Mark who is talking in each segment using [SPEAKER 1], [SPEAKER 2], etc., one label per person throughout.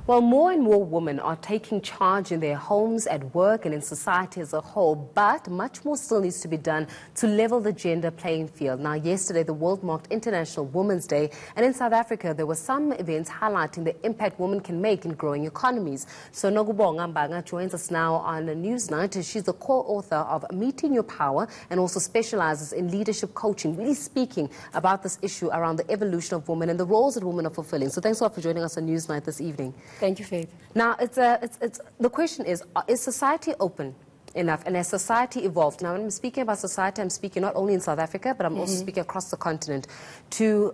[SPEAKER 1] Well, more and more women are taking charge in their homes, at work, and in society as a whole, but much more still needs to be done to level the gender playing field. Now, yesterday, the world marked International Women's Day, and in South Africa, there were some events highlighting the impact women can make in growing economies. So, Nokubonga Mbanga joins us now on Newsnight. She's the co-author of Meeting Your Power and also specializes in leadership coaching, really speaking about this issue around the evolution of women and the roles that women are fulfilling. So, thanks a lot for joining us on Newsnight this evening.
[SPEAKER 2] Thank you, Faith.
[SPEAKER 1] Now, the question is society open enough, and has society evolved? Now, when I'm speaking about society, I'm speaking not only in South Africa, but I'm also speaking across the continent, to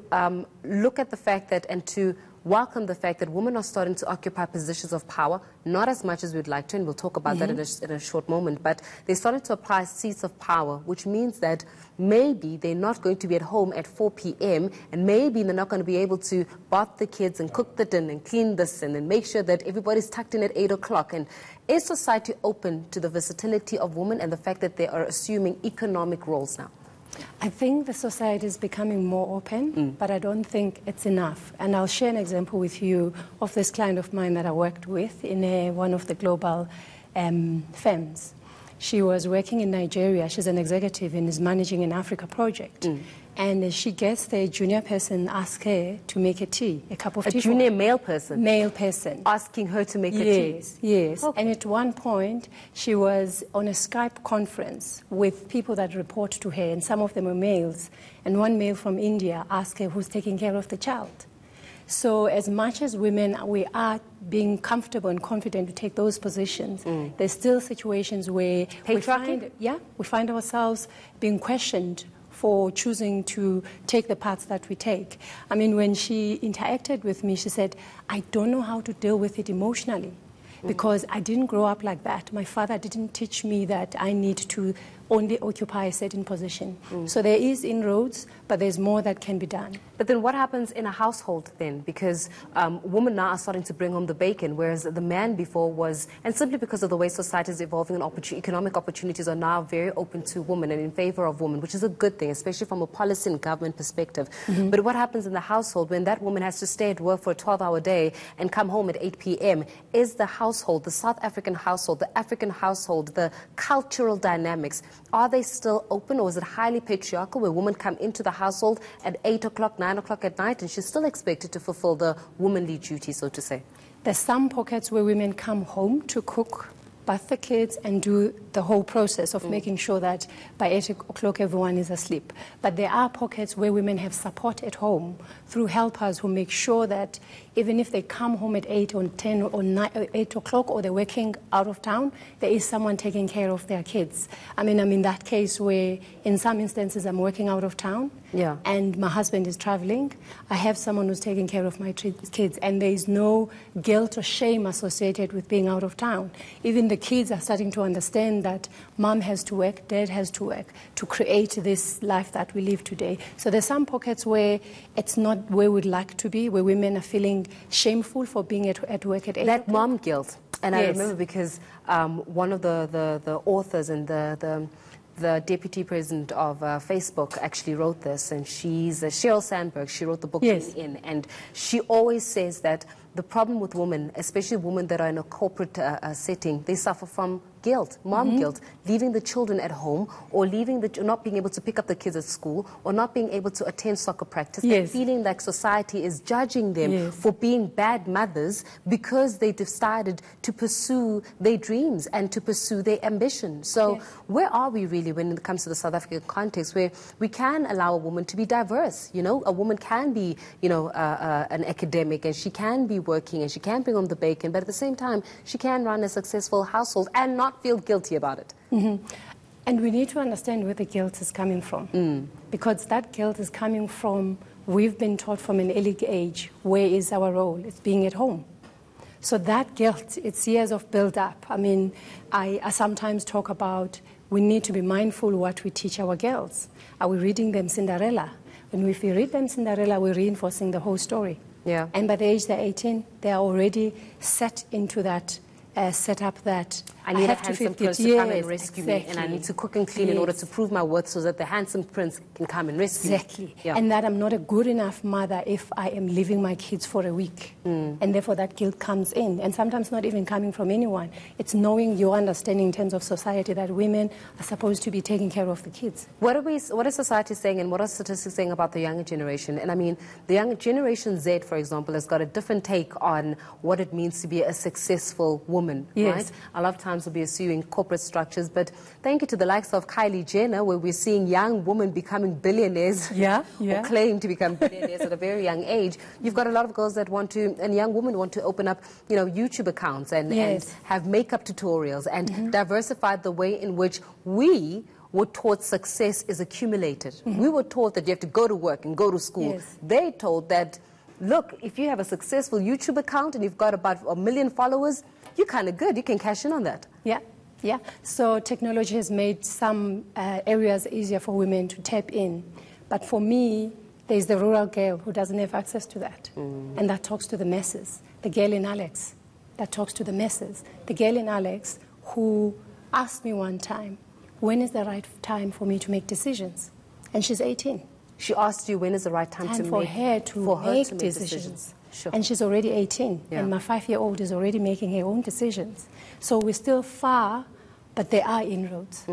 [SPEAKER 1] look at the fact that, and to welcome the fact that women are starting to occupy positions of power, not as much as we'd like to, and we'll talk about that in a short moment, but they're starting to apply seats of power, which means that maybe they're not going to be at home at 4 p.m. and maybe they're not going to be able to bath the kids and cook the dinner and clean this and then make sure that everybody's tucked in at 8 o'clock. And is society open to the versatility of women and the fact that they are assuming economic roles now?
[SPEAKER 2] I think the society is becoming more open, but I don't think it's enough. And I'll share an example with you of this client of mine that I worked with in one of the global firms. She was working in Nigeria. She's an executive and is managing an Africa project. And she gets the junior person ask her to make a tea, a cup of tea.
[SPEAKER 1] A junior male person?
[SPEAKER 2] Male person.
[SPEAKER 1] Asking her to make a tea?
[SPEAKER 2] Yes, yes.
[SPEAKER 1] Okay.
[SPEAKER 2] And at one point, she was on a Skype conference with people that report to her, and some of them were males. And one male from India asked her who's taking care of the child. So as much as women, we are being comfortable and confident to take those positions, there's still situations where we find ourselves being questioned for choosing to take the paths that we take. I mean, when she interacted with me, she said, I don't know how to deal with it emotionally because I didn't grow up like that. My father didn't teach me that I need to only occupy a certain position. So there is inroads, but there's more that can be done.
[SPEAKER 1] But then what happens in a household then? Because women now are starting to bring home the bacon, whereas the man before was, and simply because of the way society is evolving and economic opportunities are now very open to women and in favor of women, which is a good thing, especially from a policy and government perspective. But what happens in the household when that woman has to stay at work for a 12-hour day and come home at 8 p.m.? Is the household, the South African household, the African household, the cultural dynamics, are they still open, or is it highly patriarchal where women come into the household at 8 o'clock, 9 o'clock at night, and she's still expected to fulfill the womanly duty, so to say?
[SPEAKER 2] There's some pockets where women come home to cook, bath the kids, and do the whole process of making sure that by 8 o'clock everyone is asleep. But there are pockets where women have support at home through helpers who make sure that even if they come home at 8 or 10 or 9, 8 o'clock, or they're working out of town, there is someone taking care of their kids. I mean, I'm in that case where in some instances I'm working out of town and my husband is traveling. I have someone who's taking care of my kids, and there is no guilt or shame associated with being out of town. Even the kids are starting to understand that mom has to work, dad has to work to create this life that we live today. So there's some pockets where it's not where we'd like to be, where women are feeling shameful for being at work at 8 o'clock.
[SPEAKER 1] That mom guilt. And I remember because one of the authors and the deputy president of Facebook actually wrote this, and she's Sheryl Sandberg. She wrote the book In, and she always says that the problem with women, especially women that are in a corporate setting, they suffer from guilt, mom guilt, leaving the children at home, or not being able to pick up the kids at school, or not being able to attend soccer practice, and feeling like society is judging them for being bad mothers because they decided to pursue their dreams and to pursue their ambition. So where are we really when it comes to the South African context, where we can allow a woman to be diverse? You know, a woman can be, you know, an academic, and she can be working, and she can bring home the bacon, but at the same time, she can run a successful household and not feel guilty about it.
[SPEAKER 2] And we need to understand where the guilt is coming from, because that guilt is coming from, we've been taught from an early age, where is our role? It's being at home. So that guilt, it's years of build-up. I mean, I sometimes talk about we need to be mindful what we teach our girls. Are we reading them Cinderella? And if we read them Cinderella, we're reinforcing the whole story. And by the age they're 18, they are already set into that set up that
[SPEAKER 1] I need a handsome prince to come and rescue me, and I need to cook and clean in order to prove my worth so that the handsome prince can come and rescue me.
[SPEAKER 2] Exactly. And that I'm not a good enough mother if I am leaving my kids for a week. And therefore that guilt comes in. And sometimes not even coming from anyone. It's knowing your understanding in terms of society that women are supposed to be taking care of the kids.
[SPEAKER 1] What is society saying, and what are statistics saying about the younger generation? And I mean, the younger generation Z, for example, has got a different take on what it means to be a successful woman, right? A lot of times we'll be assuming corporate structures, but thank you to the likes of Kylie Jenner, where we're seeing young women becoming billionaires, or claim to become billionaires at a very young age. You've got a lot of girls that want to, and young women want to open up, YouTube accounts and have makeup tutorials and diversify the way in which we were taught success is accumulated. We were taught that you have to go to work and go to school. They told that, look, if you have a successful YouTube account and you've got about 1 million followers, you're kind of good. You can cash in on that.
[SPEAKER 2] Yeah. So technology has made some areas easier for women to tap in. But for me, there's the rural girl who doesn't have access to that. And that talks to the masses. The girl in Alex, that talks to the masses. The girl in Alex who asked me one time, when is the right time for me to make decisions? And she's 18.
[SPEAKER 1] She asked you when is the right time to
[SPEAKER 2] for her to make decisions.
[SPEAKER 1] Sure.
[SPEAKER 2] And she's already 18, and my 5-year-old is already making her own decisions. So we're still far, but there are inroads.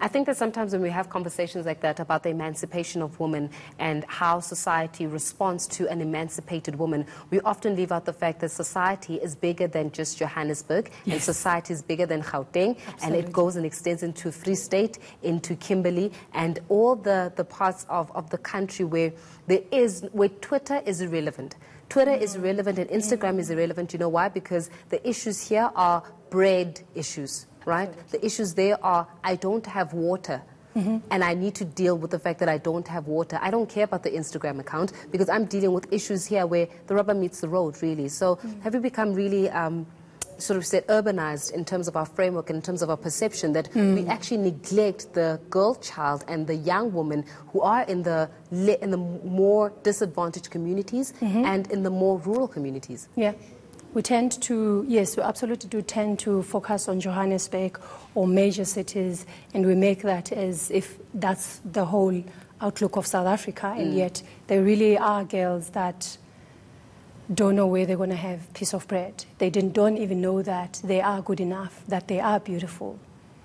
[SPEAKER 1] I think that sometimes when we have conversations like that about the emancipation of women and how society responds to an emancipated woman, we often leave out the fact that society is bigger than just Johannesburg, and society is bigger than Gauteng, and it goes and extends into Free State, into Kimberley, and all the parts of the country where Twitter is irrelevant. Twitter is irrelevant and Instagram is irrelevant. You know why? Because the issues here are bread issues, right? The issues there are, I don't have water. And I need to deal with the fact that I don't have water. I don't care about the Instagram account because I'm dealing with issues here where the rubber meets the road, really. So have you become really sort of urbanized in terms of our framework and in terms of our perception that we actually neglect the girl child and the young women who are in the more disadvantaged communities and in the more rural communities?
[SPEAKER 2] We tend to, yes, we absolutely do tend to focus on Johannesburg or major cities, and we make that as if that's the whole outlook of South Africa, and yet there really are girls that don't know where they're going to have a piece of bread. They don't even know that they are good enough, that they are beautiful,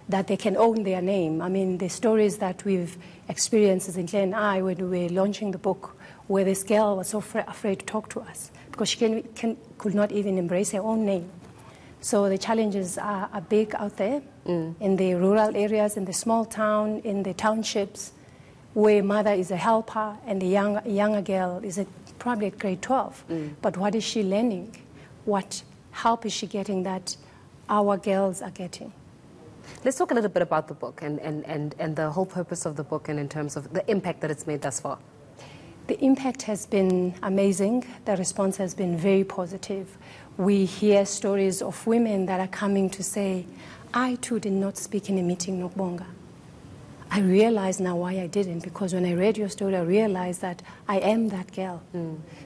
[SPEAKER 2] that they can own their name. I mean, the stories that we've experienced as Claire and I when we were launching the book, where this girl was so afraid to talk to us because she could not even embrace her own name. So the challenges are big out there in the rural areas, in the small town, in the townships, where mother is a helper and the younger girl is probably at grade 12. But what is she learning? What help is she getting that our girls are getting?
[SPEAKER 1] Let's talk a little bit about the book and the whole purpose of the book and in terms of the impact that it's made thus far.
[SPEAKER 2] The impact has been amazing. The response has been very positive. We hear stories of women that are coming to say, I too did not speak in a meeting, Nokubonga. I realize now why I didn't, because when I read your story, I realized that I am that girl.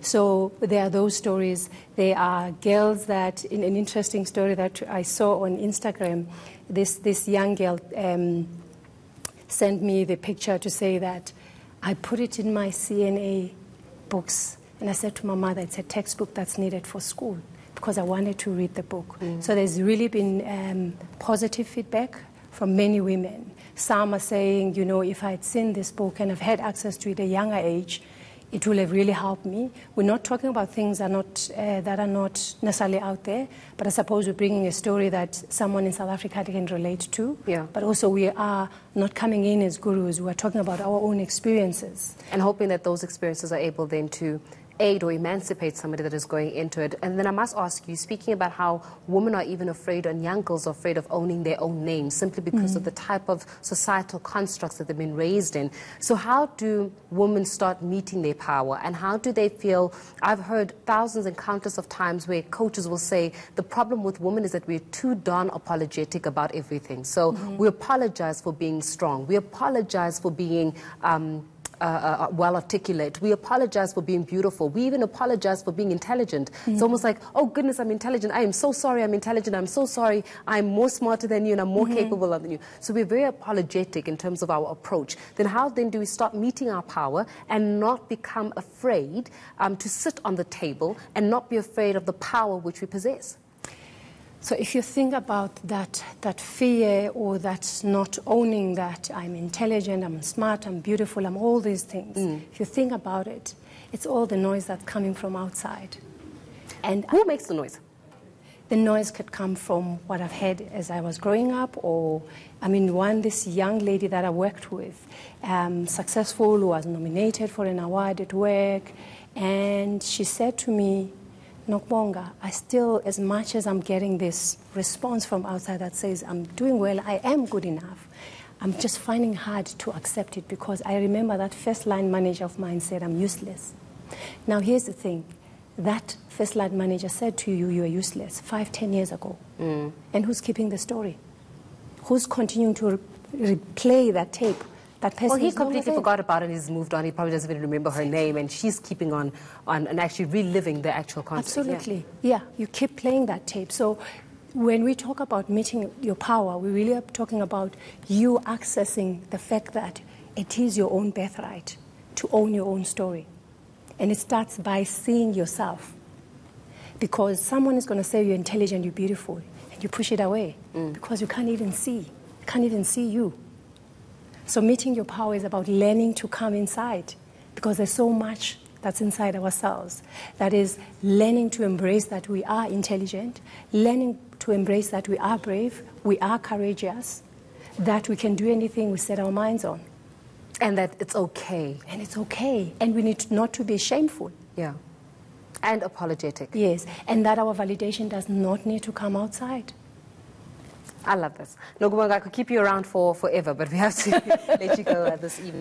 [SPEAKER 2] So there are those stories. There are girls that, in an interesting story that I saw on Instagram, this young girl sent me the picture to say that I put it in my CNA books, and I said to my mother, it's a textbook that's needed for school, because I wanted to read the book. So there's really been positive feedback from many women. Some are saying, you know, if I had seen this book and I've had access to it at a younger age, it will have really helped me. We're not talking about things that are not necessarily out there, but I suppose we're bringing a story that someone in South Africa can relate to. But also we are not coming in as gurus. We're talking about our own experiences.
[SPEAKER 1] And hoping that those experiences are able then to aid or emancipate somebody that is going into it. And then I must ask you, speaking about how women are even afraid, and young girls are afraid of owning their own names simply because of the type of societal constructs that they've been raised in. So how do women start meeting their power, and how do they feel? I've heard thousands and countless of times where coaches will say the problem with women is that we're too darn apologetic about everything. So we apologize for being strong. We apologize for being well articulate. We apologize for being beautiful. We even apologize for being intelligent. It's almost like, oh goodness, I'm intelligent. I am so sorry I'm intelligent. I'm so sorry I'm more smarter than you and I'm more capable than you. So we're very apologetic in terms of our approach. Then how then do we start meeting our power and not become afraid to sit on the table and not be afraid of the power which we possess?
[SPEAKER 2] So if you think about that fear or that not owning that I'm intelligent, I'm smart, I'm beautiful, I'm all these things, if you think about it, it's all the noise that's coming from outside. And
[SPEAKER 1] who makes the noise?
[SPEAKER 2] The noise could come from what I've heard as I was growing up, or, this young lady that I worked with, successful, who was nominated for an award at work, and she said to me, Nokubonga, I still, as much as I'm getting this response from outside that says I'm doing well, I am good enough, I'm just finding hard to accept it because I remember that first line manager of mine said I'm useless. Now here's the thing, that first line manager said to you, you're useless 5-10 years ago. And who's keeping the story? Who's continuing to replay that tape? That person,
[SPEAKER 1] well, he completely forgot about it. He's moved on. He probably doesn't even remember her name, and she's keeping on and actually reliving the actual context.
[SPEAKER 2] Absolutely, yeah. You keep playing that tape. So when we talk about meeting your power, we really are talking about you accessing the fact that it is your own birthright to own your own story, and it starts by seeing yourself. Because someone is going to say you're intelligent, you're beautiful, and you push it away because you can't even see you. So meeting your power is about learning to come inside, because there's so much that's inside ourselves. That is learning to embrace that we are intelligent, learning to embrace that we are brave, we are courageous, that we can do anything we set our minds on.
[SPEAKER 1] And that it's okay.
[SPEAKER 2] And it's okay. And we need not to be shameful.
[SPEAKER 1] Yeah. And apologetic.
[SPEAKER 2] Yes. And that our validation does not need to come outside.
[SPEAKER 1] I love this. Nokubonga, I could keep you around for forever, but we have to let you go this evening.